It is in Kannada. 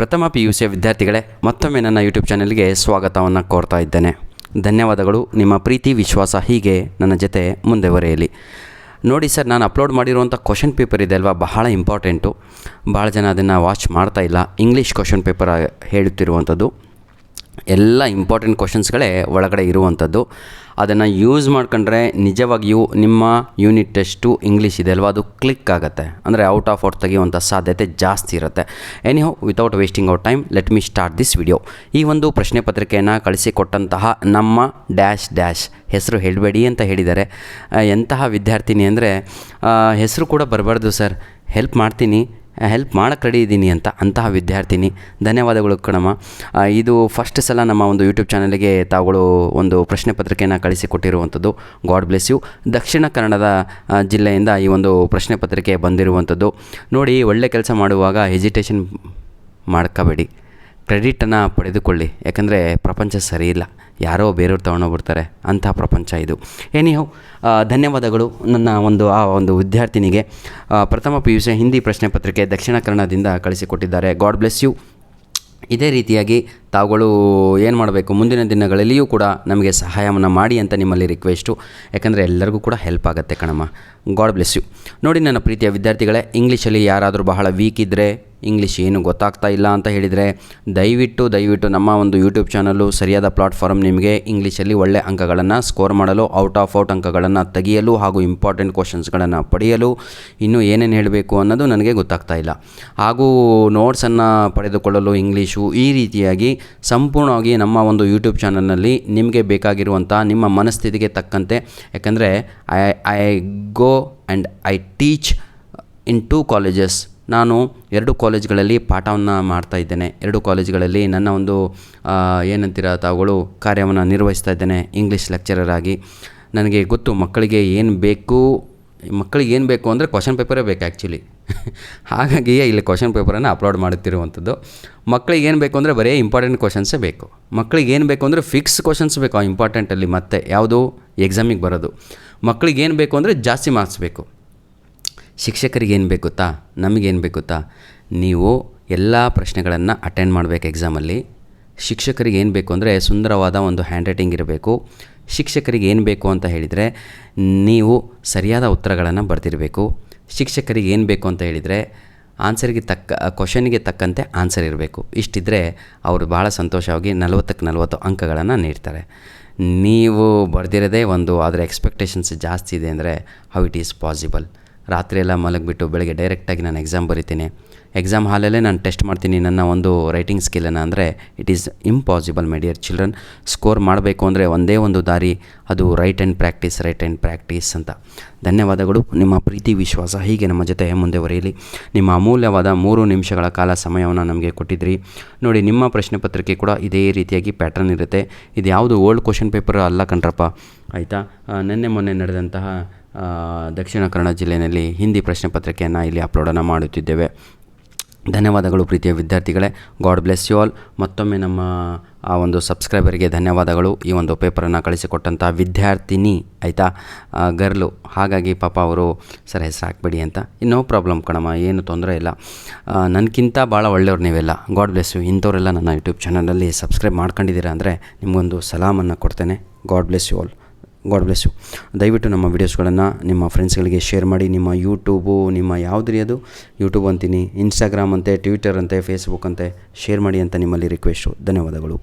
ಪ್ರಥಮ PUC ವಿದ್ಯಾರ್ಥಿಗಳೇ, ಮತ್ತೊಮ್ಮೆ ನನ್ನ ಯೂಟ್ಯೂಬ್ ಚಾನಲ್ಗೆ ಸ್ವಾಗತವನ್ನು ಕೋರ್ತಾ ಇದ್ದೇನೆ. ಧನ್ಯವಾದಗಳು. ನಿಮ್ಮ ಪ್ರೀತಿ ವಿಶ್ವಾಸ ಹೀಗೆ ನನ್ನ ಜೊತೆ ಮುಂದೆವರೆಯಲಿ. ನೋಡಿ ಸರ್, ನಾನು ಅಪ್ಲೋಡ್ ಮಾಡಿರುವಂಥ ಕ್ವಶನ್ ಪೇಪರ್ ಇದೆ ಅಲ್ವಾ, ಬಹಳ ಇಂಪಾರ್ಟೆಂಟು. ಭಾಳ ಜನ ಅದನ್ನು ವಾಚ್ ಮಾಡ್ತಾ ಇಲ್ಲ. ಇಂಗ್ಲೀಷ್ ಕ್ವಶನ್ ಪೇಪರ್ ಹೇಳುತ್ತಿರುವಂಥದ್ದು ಎಲ್ಲ ಇಂಪಾರ್ಟೆಂಟ್ ಕ್ವಶನ್ಸ್ಗಳೇ ಒಳಗಡೆ ಇರುವಂಥದ್ದು. ಅದನ್ನು ಯೂಸ್ ಮಾಡ್ಕೊಂಡ್ರೆ ನಿಜವಾಗಿಯೂ ನಿಮ್ಮ ಯೂನಿಟ್ ಟೆಸ್ಟು ಇಂಗ್ಲೀಷ್ ಇದೆ ಅಲ್ವಾ, ಅದು ಕ್ಲಿಕ್ ಆಗುತ್ತೆ. ಅಂದರೆ ಔಟ್ ಆಫ್ ಔಟ್ ತೆಗೆಯುವಂಥ ಸಾಧ್ಯತೆ ಜಾಸ್ತಿ ಇರುತ್ತೆ. Anyhow, without wasting out time, let me start this video. ಈ ಒಂದು ಪ್ರಶ್ನೆ ಪತ್ರಿಕೆಯನ್ನು ಕಳಿಸಿಕೊಟ್ಟಂತಹ ನಮ್ಮ ಡ್ಯಾಶ್ ಹೆಸರು ಹೇಳಬೇಡಿ ಅಂತ ಹೇಳಿದ್ದಾರೆ. ಎಂತಹ ವಿದ್ಯಾರ್ಥಿನಿ ಅಂದರೆ ಹೆಸರು ಕೂಡ ಬರಬಾರ್ದು ಸರ್, ಹೆಲ್ಪ್ ಮಾಡ್ತೀನಿ, ಹೆಲ್ಪ್ ಮಾಡೋಕ್ಕೆ ರೆಡಿ ಇದ್ದೀನಿ ಅಂತಹ ವಿದ್ಯಾರ್ಥಿನಿ. ಧನ್ಯವಾದಗಳು ಕಣಮ್ಮ. ಇದು ಫಸ್ಟ್ ಸಲ ನಮ್ಮ ಒಂದು ಯೂಟ್ಯೂಬ್ ಚಾನಲ್ಗೆ ತಾವುಗಳು ಒಂದು ಪ್ರಶ್ನೆ ಪತ್ರಿಕೆಯನ್ನು ಕಳಿಸಿಕೊಟ್ಟಿರುವಂಥದ್ದು. God bless you. ದಕ್ಷಿಣ ಕನ್ನಡದ ಜಿಲ್ಲೆಯಿಂದ ಈ ಒಂದು ಪ್ರಶ್ನೆ ಪತ್ರಿಕೆ ಬಂದಿರುವಂಥದ್ದು. ನೋಡಿ, ಒಳ್ಳೆ ಕೆಲಸ ಮಾಡುವಾಗ ಹೆಜಿಟೇಷನ್ ಮಾಡ್ಕೋಬೇಡಿ, ಕ್ರೆಡಿಟನ್ನು ಪಡೆದುಕೊಳ್ಳಿ. ಯಾಕಂದರೆ ಪ್ರಪಂಚ ಸರಿ ಇಲ್ಲ, ಯಾರೋ ಬೇರೆಯವ್ರು ತೊಗೊಂಡೋಗ್ಬಿಡ್ತಾರೆ, ಅಂಥ ಪ್ರಪಂಚ ಇದು. ಎನಿಹೌ, ಧನ್ಯವಾದಗಳು ನನ್ನ ಆ ಒಂದು ವಿದ್ಯಾರ್ಥಿನಿಗೆ. ಪ್ರಥಮ PUC ಹಿಂದಿ ಪ್ರಶ್ನೆ ಪತ್ರಿಕೆ ದಕ್ಷಿಣ ಕನ್ನಡದಿಂದ ಕಳಿಸಿಕೊಟ್ಟಿದ್ದಾರೆ. God bless you. ಇದೇ ರೀತಿಯಾಗಿ ತಾವುಗಳು ಏನು ಮಾಡಬೇಕು, ಮುಂದಿನ ದಿನಗಳಲ್ಲಿಯೂ ಕೂಡ ನಮಗೆ ಸಹಾಯವನ್ನು ಮಾಡಿ ಅಂತ ನಿಮ್ಮಲ್ಲಿ ರಿಕ್ವೆಸ್ಟು. ಯಾಕಂದರೆ ಎಲ್ಲರಿಗೂ ಕೂಡ ಹೆಲ್ಪ್ ಆಗುತ್ತೆ ಕಣಮ್ಮ. God bless you. ನೋಡಿ ನನ್ನ ಪ್ರೀತಿಯ ವಿದ್ಯಾರ್ಥಿಗಳೇ, ಇಂಗ್ಲೀಷಲ್ಲಿ ಯಾರಾದರೂ ಬಹಳ ವೀಕ್ ಇದ್ದರೆ, ಇಂಗ್ಲೀಷ್ ಏನು ಗೊತ್ತಾಗ್ತಾ ಇಲ್ಲ ಅಂತ ಹೇಳಿದರೆ, ದಯವಿಟ್ಟು ನಮ್ಮ ಒಂದು ಯೂಟ್ಯೂಬ್ ಚಾನಲ್ಲು ಸರಿಯಾದ ಪ್ಲಾಟ್ಫಾರ್ಮ್. ನಿಮಗೆ ಇಂಗ್ಲೀಷಲ್ಲಿ ಒಳ್ಳೆ ಅಂಕಗಳನ್ನು ಸ್ಕೋರ್ ಮಾಡಲು, ಔಟ್ ಆಫ್ ಔಟ್ ಅಂಕಗಳನ್ನು ತೆಗೆಯಲು ಹಾಗೂ ಇಂಪಾರ್ಟೆಂಟ್ ಕ್ವಶನ್ಸ್ಗಳನ್ನು ಪಡೆಯಲು ಇನ್ನೂ ಏನೇನು ಹೇಳಬೇಕು ಅನ್ನೋದು ನನಗೆ ಗೊತ್ತಾಗ್ತಾ ಇಲ್ಲ. ಹಾಗೂ ನೋಟ್ಸನ್ನು ಪಡೆದುಕೊಳ್ಳಲು ಇಂಗ್ಲೀಷು, ಈ ರೀತಿಯಾಗಿ ಸಂಪೂರ್ಣವಾಗಿ ನಮ್ಮ ಒಂದು ಯೂಟ್ಯೂಬ್ ಚಾನಲ್ನಲ್ಲಿ ನಿಮಗೆ ಬೇಕಾಗಿರುವಂಥ ನಿಮ್ಮ ಮನಸ್ಥಿತಿಗೆ ತಕ್ಕಂತೆ. ಯಾಕಂದರೆ I go and I teach in 2 colleges. ನಾನು 2 ಕಾಲೇಜ್ಗಳಲ್ಲಿ ಪಾಠವನ್ನು ಮಾಡ್ತಾ ಇದ್ದೇನೆ. 2 ಕಾಲೇಜ್ಗಳಲ್ಲಿ ನನ್ನ ಒಂದು ಏನಂತೀರ ತಾವುಗಳು ಕಾರ್ಯವನ್ನು ನಿರ್ವಹಿಸ್ತಾ ಇದ್ದೇನೆ ಇಂಗ್ಲೀಷ್ ಲೆಕ್ಚರರ್ ಆಗಿ. ನನಗೆ ಗೊತ್ತು ಮಕ್ಕಳಿಗೆ ಏನು ಬೇಕು ಅಂದರೆ ಕ್ವಶನ್ ಪೇಪರೇ ಬೇಕು ಆ್ಯಕ್ಚುಲಿ. ಹಾಗಾಗಿ ಇಲ್ಲಿ ಕ್ವಶನ್ ಪೇಪರನ್ನು ಅಪ್ಲೋಡ್ ಮಾಡುತ್ತಿರುವಂಥದ್ದು. ಮಕ್ಕಳಿಗೆ ಏನು ಬೇಕು ಅಂದರೆ ಬರೀ ಇಂಪಾರ್ಟೆಂಟ್ ಕ್ವಶನ್ಸೇ ಬೇಕು. ಮಕ್ಕಳಿಗೆ ಏನು ಬೇಕು ಅಂದರೆ ಫಿಕ್ಸ್ ಕ್ವಶನ್ಸ್ ಬೇಕು ಆ ಇಂಪಾರ್ಟೆಂಟಲ್ಲಿ, ಮತ್ತೆ ಯಾವುದು ಎಕ್ಸಾಮಿಗೆ ಬರೋದು. ಮಕ್ಕಳಿಗೆ ಏನು ಬೇಕು ಅಂದರೆ ಜಾಸ್ತಿ ಮಾರ್ಕ್ಸ್ ಬೇಕು. ಶಿಕ್ಷಕರಿಗೆ ಏನು ಬೇಕು ಗೊತ್ತಾ, ನಮಗೇನು ಬೇಕು ಗೊತ್ತಾ, ನೀವು ಎಲ್ಲ ಪ್ರಶ್ನೆಗಳನ್ನು ಅಟೆಂಡ್ ಮಾಡಬೇಕು ಎಕ್ಸಾಮಲ್ಲಿ. ಶಿಕ್ಷಕರಿಗೆ ಏನು ಬೇಕು ಅಂದರೆ ಸುಂದರವಾದ ಒಂದು ಹ್ಯಾಂಡ್ ರೈಟಿಂಗ್ ಇರಬೇಕು. ಶಿಕ್ಷಕರಿಗೆ ಏನು ಬೇಕು ಅಂತ ಹೇಳಿದರೆ ನೀವು ಸರಿಯಾದ ಉತ್ತರಗಳನ್ನು ಬರೆದಿರಬೇಕು. ಶಿಕ್ಷಕರಿಗೆ ಏನು ಬೇಕು ಅಂತ ಹೇಳಿದರೆ ಕ್ವಶನಿಗೆ ತಕ್ಕಂತೆ ಆನ್ಸರ್ ಇರಬೇಕು. ಇಷ್ಟಿದ್ದರೆ ಅವರು ಭಾಳ ಸಂತೋಷವಾಗಿ 40ಕ್ಕೆ 40 ಅಂಕಗಳನ್ನು ನೀಡ್ತಾರೆ. ನೀವು ಬರೆದಿರೋದೇ ಒಂದು, ಆದರೆ ಎಕ್ಸ್ಪೆಕ್ಟೇಷನ್ಸ್ ಜಾಸ್ತಿ ಇದೆ ಅಂದರೆ ಹೌ ಇಟ್ ಈಸ್ ಪಾಸಿಬಲ್? ರಾತ್ರಿ ಎಲ್ಲ ಮಲಗಿಬಿಟ್ಟು ಬೆಳಗ್ಗೆ ಡೈರೆಕ್ಟಾಗಿ ನಾನು ಎಕ್ಸಾಮ್ ಬರಿತೀನಿ, ಎಕ್ಸಾಮ್ ಹಾಲಲ್ಲೇ ನಾನು ಟೆಸ್ಟ್ ಮಾಡ್ತೀನಿ ನನ್ನ ಒಂದು ರೈಟಿಂಗ್ ಸ್ಕಿಲ್ಲನ್ನು ಅಂದರೆ it is impossible my dear children. Score ಮಾಡಬೇಕು ಅಂದರೆ ಒಂದೇ ಒಂದು ದಾರಿ, ಅದು ರೈಟ್ ಆ್ಯಂಡ್ ಪ್ರಾಕ್ಟೀಸ್ ಅಂತ. ಧನ್ಯವಾದಗಳು. ನಿಮ್ಮ ಪ್ರೀತಿ ವಿಶ್ವಾಸ ಹೀಗೆ ನಮ್ಮ ಜೊತೆ ಮುಂದೆವರೆಯಲಿ. ನಿಮ್ಮ ಅಮೂಲ್ಯವಾದ 3 ನಿಮಿಷಗಳ ಕಾಲ ಸಮಯವನ್ನು ನಮಗೆ ಕೊಟ್ಟಿದ್ರಿ. ನೋಡಿ, ನಿಮ್ಮ ಪ್ರಶ್ನೆ ಪತ್ರಿಕೆ ಕೂಡ ಇದೇ ರೀತಿಯಾಗಿ ಪ್ಯಾಟರ್ನ್ ಇರುತ್ತೆ. ಇದು ಯಾವುದು ಓಲ್ಡ್ ಕ್ವಶನ್ ಪೇಪರ್ ಅಲ್ಲ ಕಣ್ರಪ್ಪ, ಆಯಿತಾ. ಮೊನ್ನೆ ನಡೆದಂತಹ ದಕ್ಷಿಣ ಕನ್ನಡ ಜಿಲ್ಲೆಯಲ್ಲಿ ಹಿಂದಿ ಪ್ರಶ್ನೆ ಪತ್ರಿಕೆಯನ್ನು ಇಲ್ಲಿ ಅಪ್ಲೋಡನ್ನು ಮಾಡುತ್ತಿದ್ದೇವೆ. ಧನ್ಯವಾದಗಳು ಪ್ರೀತಿಯ ವಿದ್ಯಾರ್ಥಿಗಳೇ. God bless you all. ಮತ್ತೊಮ್ಮೆ ನಮ್ಮ ಆ ಒಂದು ಸಬ್ಸ್ಕ್ರೈಬರ್ಗೆ ಧನ್ಯವಾದಗಳು. ಈ ಒಂದು ಪೇಪರನ್ನು ಕಳಿಸಿಕೊಟ್ಟಂಥ ವಿದ್ಯಾರ್ಥಿನಿ, ಆಯಿತಾ, ಗರ್ಲು. ಹಾಗಾಗಿ ಪಾಪ ಅವರು ಸರ್ ಹೆಸರು ಹಾಕಬೇಡಿ ಅಂತ. ನೋ ಪ್ರಾಬ್ಲಮ್ ಕಣಮ್ಮ, ಏನು ತೊಂದರೆ ಇಲ್ಲ. ನನಗಿಂತ ಭಾಳ ಒಳ್ಳೆಯವ್ರು ನೀವೆಲ್ಲ. God bless you. ಇಂಥವರೆಲ್ಲ ನನ್ನ ಯೂಟ್ಯೂಬ್ ಚಾನಲಲ್ಲಿ ಸಬ್ಸ್ಕ್ರೈಬ್ ಮಾಡ್ಕೊಂಡಿದ್ದೀರಾ ಅಂದರೆ ನಿಮಗೊಂದು ಸಲಾಮನ್ನು ಕೊಡ್ತೇನೆ. God bless you all. God bless you. ದಯವಿಟ್ಟು ನಮ್ಮ ವೀಡಿಯೋಸ್ಗಳನ್ನು ನಿಮ್ಮ ಫ್ರೆಂಡ್ಸ್ಗಳಿಗೆ ಶೇರ್ ಮಾಡಿ. ನಿಮ್ಮ ಯೂಟ್ಯೂಬು, ನಿಮ್ಮ ಯಾವುದ್ರಿ ಅದು ಯೂಟ್ಯೂಬ್ ಅಂತೀನಿ, ಇನ್ಸ್ಟಾಗ್ರಾಮ್ ಅಂತೆ, ಟ್ವಿಟರ್ ಅಂತೆ, ಫೇಸ್ಬುಕ್ ಅಂತೆ ಶೇರ್ ಮಾಡಿ ಅಂತ ನಿಮ್ಮಲ್ಲಿ ರಿಕ್ವೆಸ್ಟು. ಧನ್ಯವಾದಗಳು.